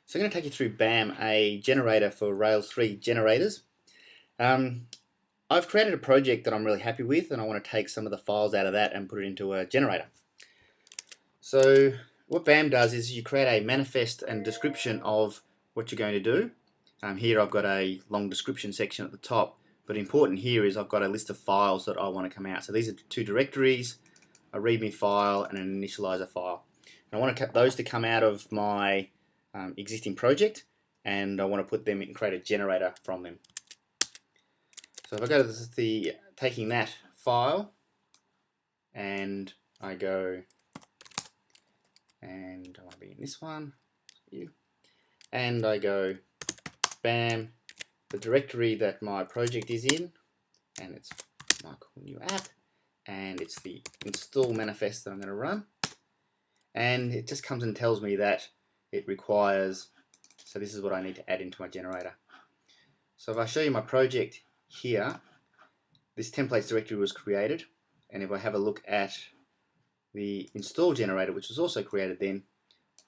So I'm going to take you through BAM, a generator for Rails 3 generators. I've created a project that I'm really happy with, and I want to take some of the files out of that and put it into a generator. So what BAM does is you create a manifest and description of what you're going to do. Here I've got a long description section at the top, but important here is I've got a list of files that I want to come out. So these are two directories, a README file and an initializer file. And I want those to come out of my existing project, and I want to put them in, create a generator from them. So if I go to taking that file, and I go, and I want to be in this one, and I go BAM, the directory that my project is in, and it's my cool new app, and it's the install manifest that I'm going to run, and it just comes and tells me that it requires, so this is what I need to add into my generator. So if I show you my project here, this templates directory was created, and if I have a look at the install generator, which was also created then,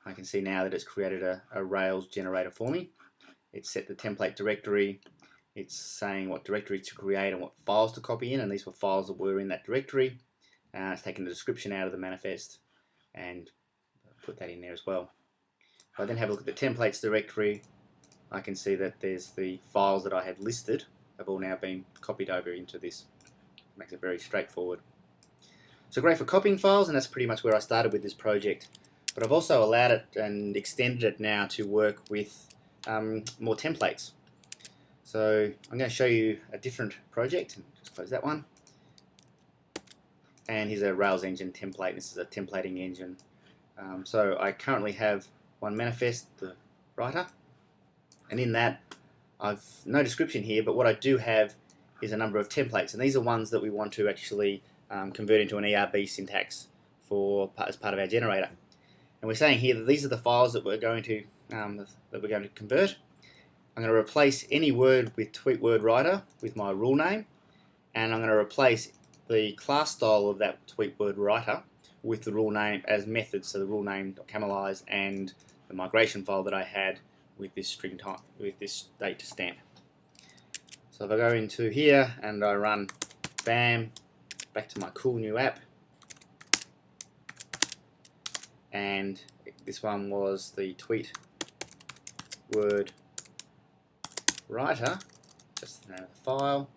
I can see now that it's created a Rails generator for me. It's set the template directory, it's saying what directory to create and what files to copy in, and these were files that were in that directory. It's taken the description out of the manifest and put that in there as well. If I then have a look at the templates directory, I can see that there's the files that I had listed have all now been copied over into this. Makes it very straightforward. So great for copying files, and that's pretty much where I started with this project. But I've also allowed it and extended it now to work with more templates. So I'm going to show you a different project, and just close that one. And here's a Rails engine template. This is a templating engine. So I currently have one manifest, the writer, and in that I've no description here, but what I do have is a number of templates, and these are ones that we want to actually convert into an ERB syntax as part of our generator. And we're saying here that these are the files that we're going to convert. I'm going to replace any word with TweetWordWriter with my rule name, and I'm going to replace the class style of that TweetWordWriter with the rule name as methods, so the rule name.camelize and the migration file that I had with this string type, with this date to stamp. So if I go into here and I run BAM, back to my cool new app, and this one was the TweetWordWriter, just the name of the file.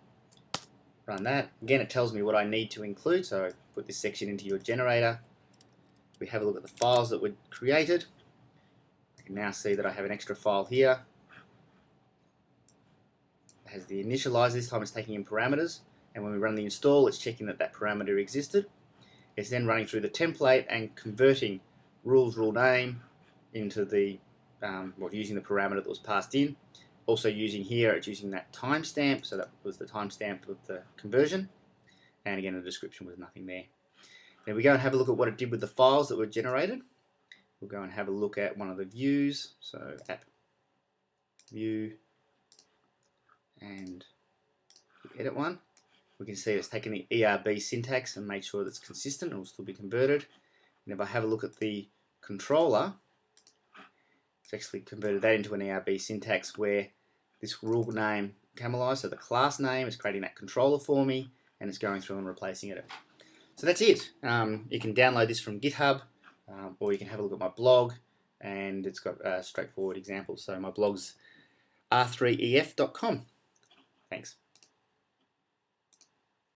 Run that. Again, it tells me what I need to include, so put this section into your generator. We have a look at the files that were created. I can now see that I have an extra file here. It has the initializer. This time it's taking in parameters, and when we run the install, it's checking that that parameter existed. It's then running through the template and converting rules rule name into the using the parameter that was passed in. Also using here, it's using that timestamp, so that was the timestamp of the conversion, and again the description was nothing there. Now we go and have a look at what it did with the files that were generated. We'll go and have a look at one of the views, so app view, and edit one. We can see it's taken the ERB syntax and made sure that it's consistent and will still be converted. And if I have a look at the controller, it's actually converted that into an ERB syntax where this rule name camelize, so the class name is creating that controller for me, and it's going through and replacing it. So that's it. You can download this from GitHub, or you can have a look at my blog, and it's got straightforward examples. So my blog's r3ef.com. Thanks.